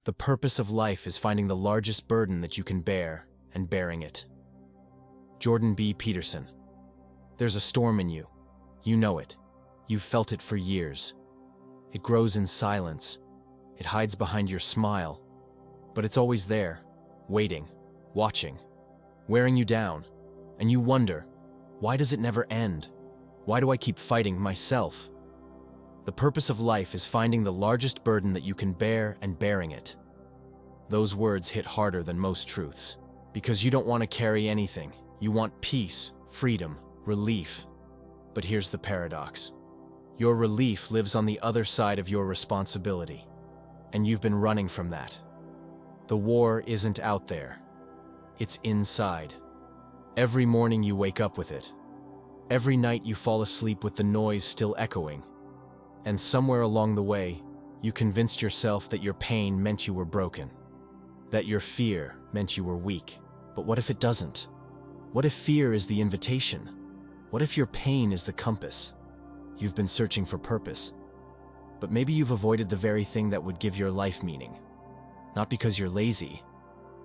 The purpose of life is finding the largest burden that you can bear and bearing it. Jordan B. Peterson. There's a storm in you. You know it. You've felt it for years. It grows in silence. It hides behind your smile. But it's always there, waiting, watching, wearing you down. And you wonder, why does it never end? Why do I keep fighting myself? The purpose of life is finding the largest burden that you can bear and bearing it. Those words hit harder than most truths. Because you don't want to carry anything. You want peace, freedom, relief. But here's the paradox. Your relief lives on the other side of your responsibility. And you've been running from that. The war isn't out there. It's inside. Every morning you wake up with it. Every night you fall asleep with the noise still echoing. And somewhere along the way, you convinced yourself that your pain meant you were broken. That your fear meant you were weak. But what if it doesn't? What if fear is the invitation? What if your pain is the compass? You've been searching for purpose. But maybe you've avoided the very thing that would give your life meaning. Not because you're lazy,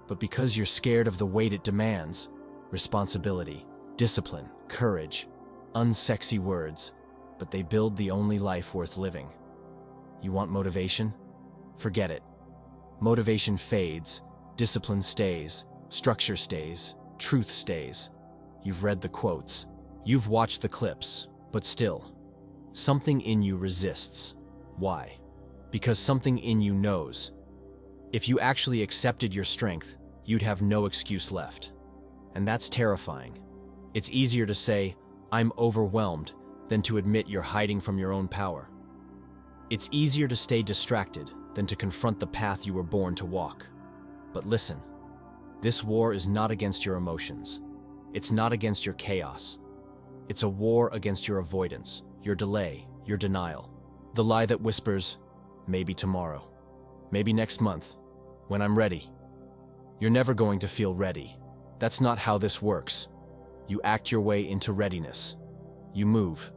but because you're scared of the weight it demands. Responsibility, discipline, courage, unsexy words, but they build the only life worth living. You want motivation? Forget it. Motivation fades, discipline stays, structure stays, truth stays. You've read the quotes, you've watched the clips, but still, something in you resists. Why? Because something in you knows. If you actually accepted your strength, you'd have no excuse left. And that's terrifying. It's easier to say, I'm overwhelmed, than to admit you're hiding from your own power. It's easier to stay distracted than to confront the path you were born to walk. But listen, this war is not against your emotions. It's not against your chaos. It's a war against your avoidance, your delay, your denial. The lie that whispers, maybe tomorrow, maybe next month, when I'm ready. You're never going to feel ready. That's not how this works. You act your way into readiness. You move.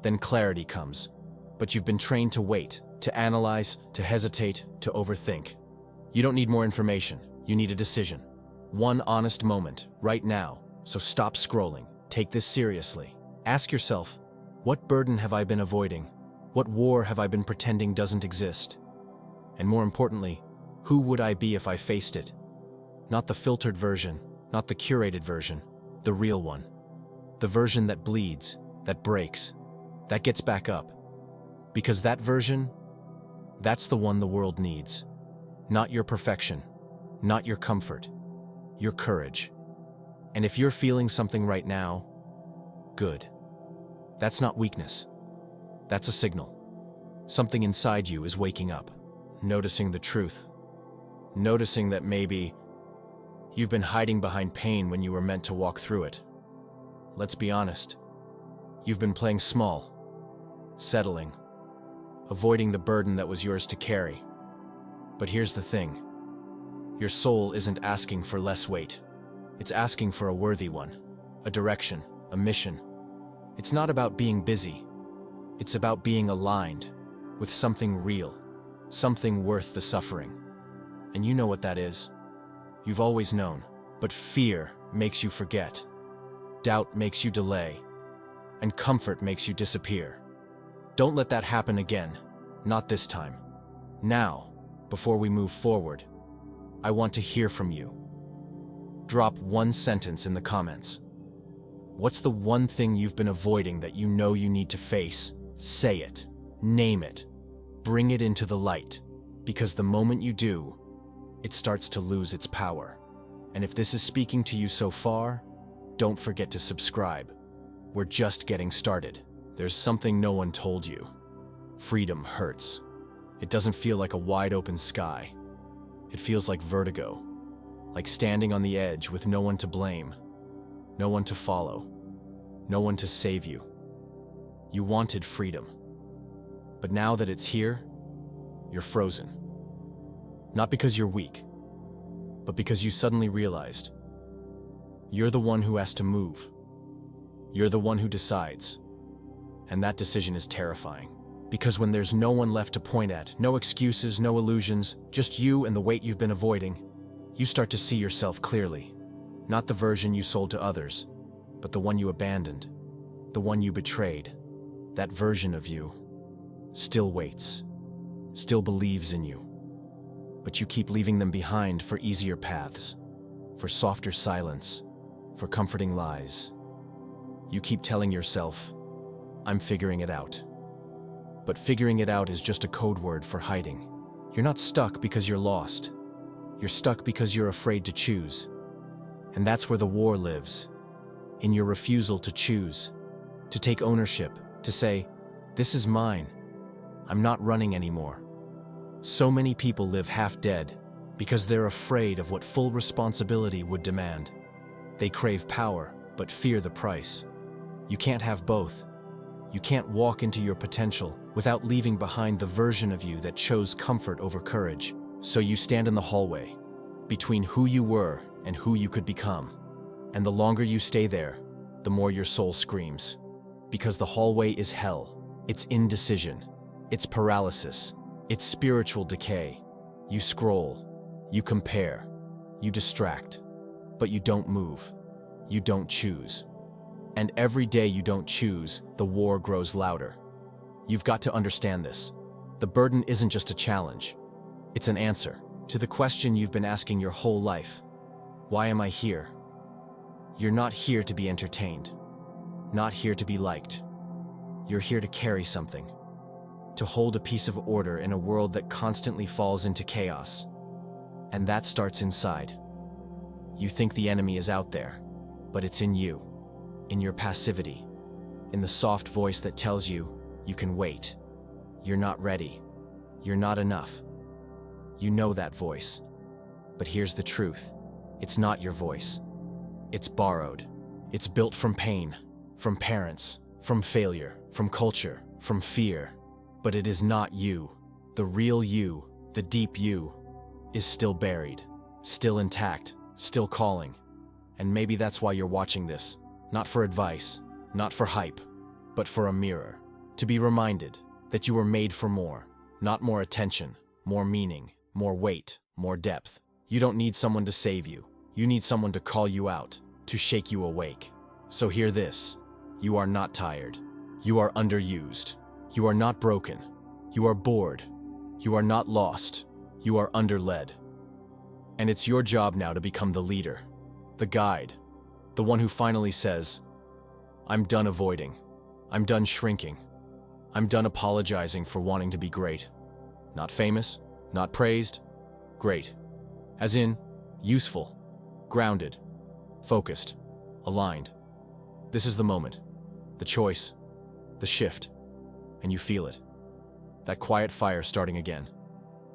Then clarity comes. But you've been trained to wait, to analyze, to hesitate, to overthink. You don't need more information. You need a decision. One honest moment, right now. So stop scrolling. Take this seriously. Ask yourself, what burden have I been avoiding? What war have I been pretending doesn't exist? And more importantly, who would I be if I faced it? Not the filtered version, not the curated version, the real one. The version that bleeds, that breaks, that gets back up. Because that version, that's the one the world needs. Not your perfection, not your comfort, your courage. And if you're feeling something right now, good. That's not weakness. That's a signal. Something inside you is waking up, noticing the truth. Noticing that maybe you've been hiding behind pain when you were meant to walk through it. Let's be honest. You've been playing small, settling, avoiding the burden that was yours to carry. But here's the thing. Your soul isn't asking for less weight. It's asking for a worthy one, a direction, a mission. It's not about being busy. It's about being aligned with something real, something worth the suffering. And you know what that is. You've always known. But fear makes you forget. Doubt makes you delay. And comfort makes you disappear. Don't let that happen again. Not this time. Now, before we move forward, I want to hear from you. Drop one sentence in the comments. What's the one thing you've been avoiding that you know you need to face? Say it. Name it. Bring it into the light. Because the moment you do, it starts to lose its power. And if this is speaking to you so far, don't forget to subscribe. We're just getting started. There's something no one told you. Freedom hurts. It doesn't feel like a wide open sky. It feels like vertigo. Like standing on the edge with no one to blame. No one to follow. No one to save you. You wanted freedom. But now that it's here, you're frozen. Not because you're weak, but because you suddenly realized you're the one who has to move. You're the one who decides. And that decision is terrifying. Because when there's no one left to point at, no excuses, no illusions, just you and the weight you've been avoiding, you start to see yourself clearly. Not the version you sold to others, but the one you abandoned, the one you betrayed. That version of you still waits, still believes in you. But you keep leaving them behind for easier paths, for softer silence, for comforting lies. You keep telling yourself, I'm figuring it out. But figuring it out is just a code word for hiding. You're not stuck because you're lost. You're stuck because you're afraid to choose. And that's where the war lives. In your refusal to choose, to take ownership, to say, this is mine. I'm not running anymore. So many people live half dead because they're afraid of what full responsibility would demand. They crave power, but fear the price. You can't have both. You can't walk into your potential without leaving behind the version of you that chose comfort over courage. So you stand in the hallway, between who you were and who you could become. And the longer you stay there, the more your soul screams. Because the hallway is hell. It's indecision. It's paralysis. It's spiritual decay. You scroll. You compare. You distract. But you don't move. You don't choose. And every day you don't choose, the war grows louder. You've got to understand this. The burden isn't just a challenge. It's an answer to the question you've been asking your whole life. Why am I here? You're not here to be entertained. Not here to be liked. You're here to carry something. To hold a piece of order in a world that constantly falls into chaos. And that starts inside. You think the enemy is out there, but it's in you. In your passivity, in the soft voice that tells you, you can wait. You're not ready. You're not enough. You know that voice. But here's the truth. It's not your voice. It's borrowed. It's built from pain, from parents, from failure, from culture, from fear. But it is not you. The real you, the deep you, is still buried, still intact, still calling. And maybe that's why you're watching this. Not for advice, not for hype, but for a mirror. To be reminded that you were made for more. Not more attention, more meaning, more weight, more depth. You don't need someone to save you. You need someone to call you out, to shake you awake. So hear this. You are not tired. You are underused. You are not broken. You are bored. You are not lost. You are underled. And it's your job now to become the leader, the guide, the one who finally says, I'm done avoiding. I'm done shrinking. I'm done apologizing for wanting to be great. Not famous, not praised, great. As in, useful, grounded, focused, aligned. This is the moment, the choice, the shift, and you feel it. That quiet fire starting again,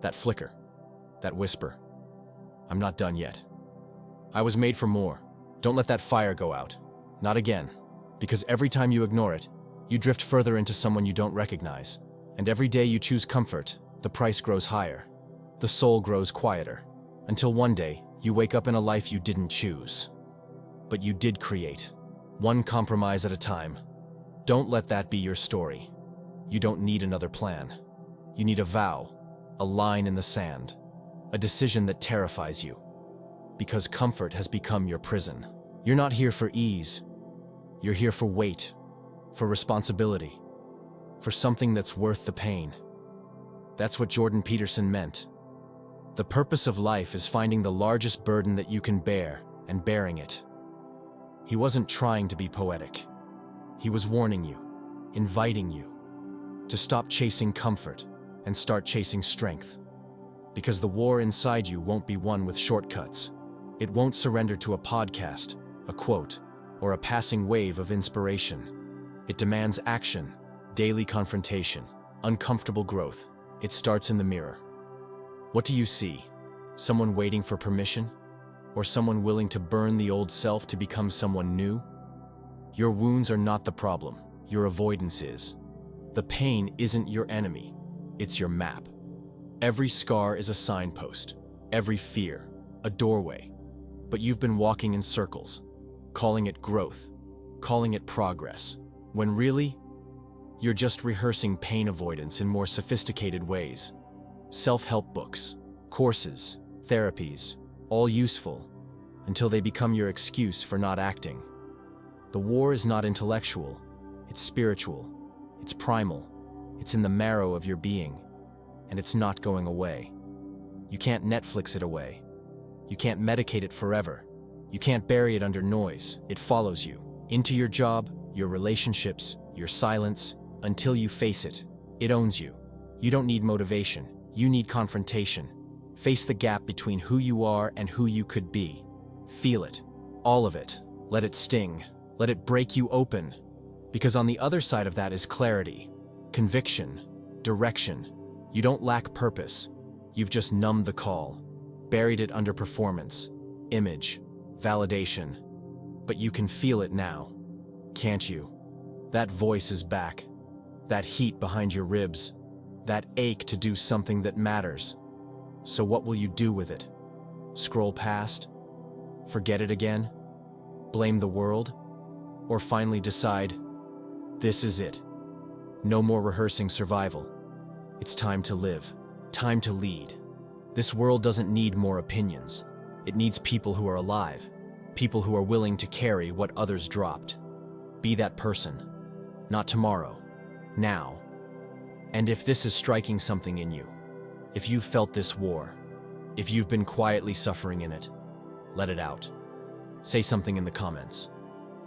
that flicker, that whisper. I'm not done yet. I was made for more. Don't let that fire go out. Not again. Because every time you ignore it, you drift further into someone you don't recognize. And every day you choose comfort, the price grows higher. The soul grows quieter. Until one day, you wake up in a life you didn't choose. But you did create. One compromise at a time. Don't let that be your story. You don't need another plan. You need a vow, a line in the sand, a decision that terrifies you. Because comfort has become your prison. You're not here for ease. You're here for weight, for responsibility, for something that's worth the pain. That's what Jordan Peterson meant. The purpose of life is finding the largest burden that you can bear and bearing it. He wasn't trying to be poetic. He was warning you, inviting you, to stop chasing comfort and start chasing strength. Because the war inside you won't be won with shortcuts. It won't surrender to a podcast, a quote, or a passing wave of inspiration. It demands action, daily confrontation, uncomfortable growth. It starts in the mirror. What do you see? Someone waiting for permission? Or someone willing to burn the old self to become someone new? Your wounds are not the problem. Your avoidance is. The pain isn't your enemy. It's your map. Every scar is a signpost. Every fear, a doorway. But you've been walking in circles, calling it growth, calling it progress, when really, You're just rehearsing pain avoidance in more sophisticated ways. Self-help books, courses, therapies, all useful, until they become your excuse for not acting. The war is not intellectual, it's spiritual, it's primal, it's in the marrow of your being, and it's not going away. You can't Netflix it away. You can't medicate it forever. You can't bury it under noise. It follows you, into your job, your relationships, your silence, until you face it. It owns you. You don't need motivation. You need confrontation. Face the gap between who you are and who you could be. Feel it. All of it. Let it sting. Let it break you open. Because on the other side of that is clarity, conviction, direction. You don't lack purpose. You've just numbed the call, buried it under performance, image, validation. But you can feel it now, can't you? That voice is back. That heat behind your ribs. That ache to do something that matters. So what will you do with it? Scroll past? Forget it again? Blame the world? Or finally decide, this is it. No more rehearsing survival. It's time to live. Time to lead. This world doesn't need more opinions. It needs people who are alive. People who are willing to carry what others dropped. Be that person. Not tomorrow. Now. And if this is striking something in you, if you've felt this war, if you've been quietly suffering in it, let it out. Say something in the comments.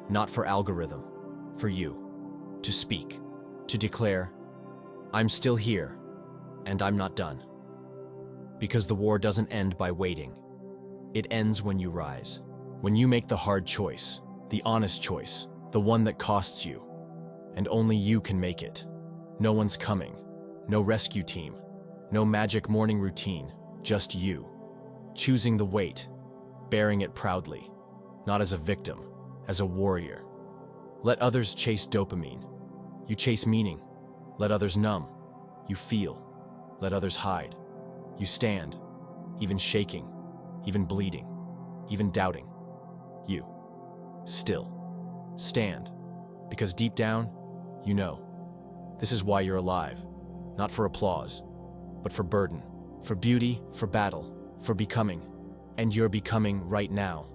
Not for algorithm, for you. To speak, to declare, I'm still here, and I'm not done. Because the war doesn't end by waiting. It ends when you rise. When you make the hard choice, the honest choice, the one that costs you. And only you can make it. No one's coming. No rescue team. No magic morning routine. Just you. Choosing the weight. Bearing it proudly. Not as a victim, as a warrior. Let others chase dopamine. You chase meaning. Let others numb. You feel. Let others hide. You stand, even shaking, even bleeding, even doubting. You. Still. Stand. Because deep down, you know. This is why you're alive. Not for applause, but for burden, for beauty, for battle, for becoming. And you're becoming right now.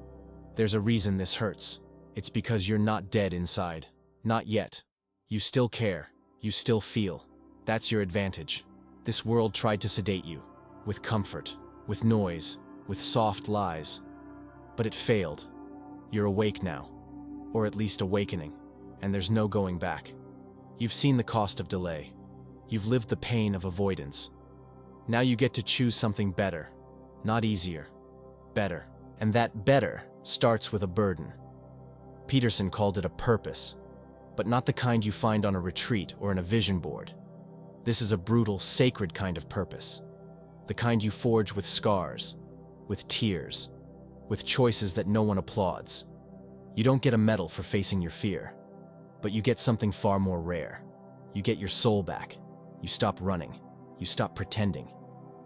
There's a reason this hurts. It's because you're not dead inside. Not yet. You still care. You still feel. That's your advantage. This world tried to sedate you. With comfort. With noise. With soft lies. But it failed. You're awake now. Or at least awakening. And there's no going back. You've seen the cost of delay. You've lived the pain of avoidance. Now you get to choose something better. Not easier. Better. And that better starts with a burden. Peterson called it a purpose, but not the kind you find on a retreat or in a vision board. This is a brutal, sacred kind of purpose. The kind you forge with scars, with tears, with choices that no one applauds. You don't get a medal for facing your fear, but you get something far more rare. You get your soul back. You stop running. You stop pretending.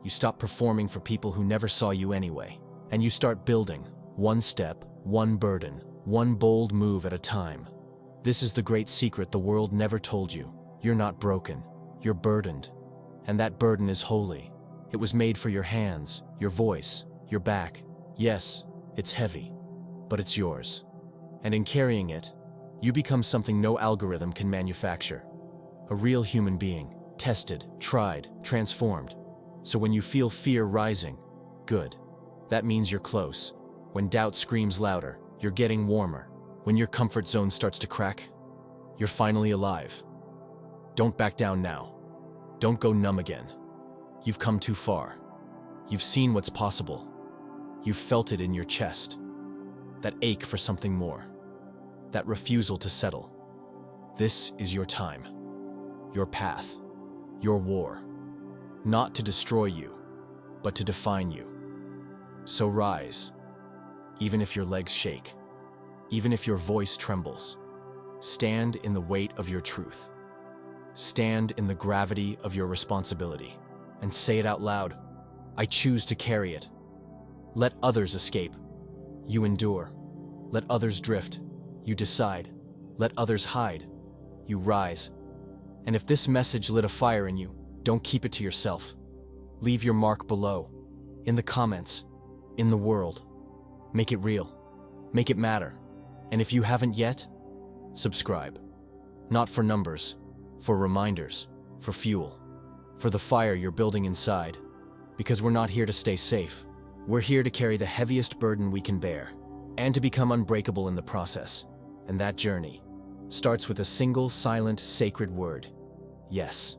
You stop performing for people who never saw you anyway. And you start building, one step, one burden, one bold move at a time. This is the great secret the world never told you. You're not broken. You're burdened. And that burden is holy. It was made for your hands, your voice, your back. Yes, it's heavy, but it's yours. And in carrying it, you become something no algorithm can manufacture. A real human being, tested, tried, transformed. So when you feel fear rising, good. That means you're close. When doubt screams louder, you're getting warmer. When your comfort zone starts to crack, you're finally alive. Don't back down now. Don't go numb again. You've come too far. You've seen what's possible. You've felt it in your chest. That ache for something more. That refusal to settle. This is your time. Your path. Your war. Not to destroy you, but to define you. So rise, even if your legs shake, even if your voice trembles. Stand in the weight of your truth. Stand in the gravity of your responsibility, and say it out loud. I choose to carry it. Let others escape. You endure. Let others drift. You decide. Let others hide. You rise. And if this message lit a fire in you, don't keep it to yourself. Leave your mark below, in the comments, in the world. Make it real. Make it matter. And if you haven't yet, subscribe. Not for numbers, for reminders, for fuel, for the fire you're building inside. Because we're not here to stay safe. We're here to carry the heaviest burden we can bear, and to become unbreakable in the process. And that journey starts with a single silent, sacred word: yes.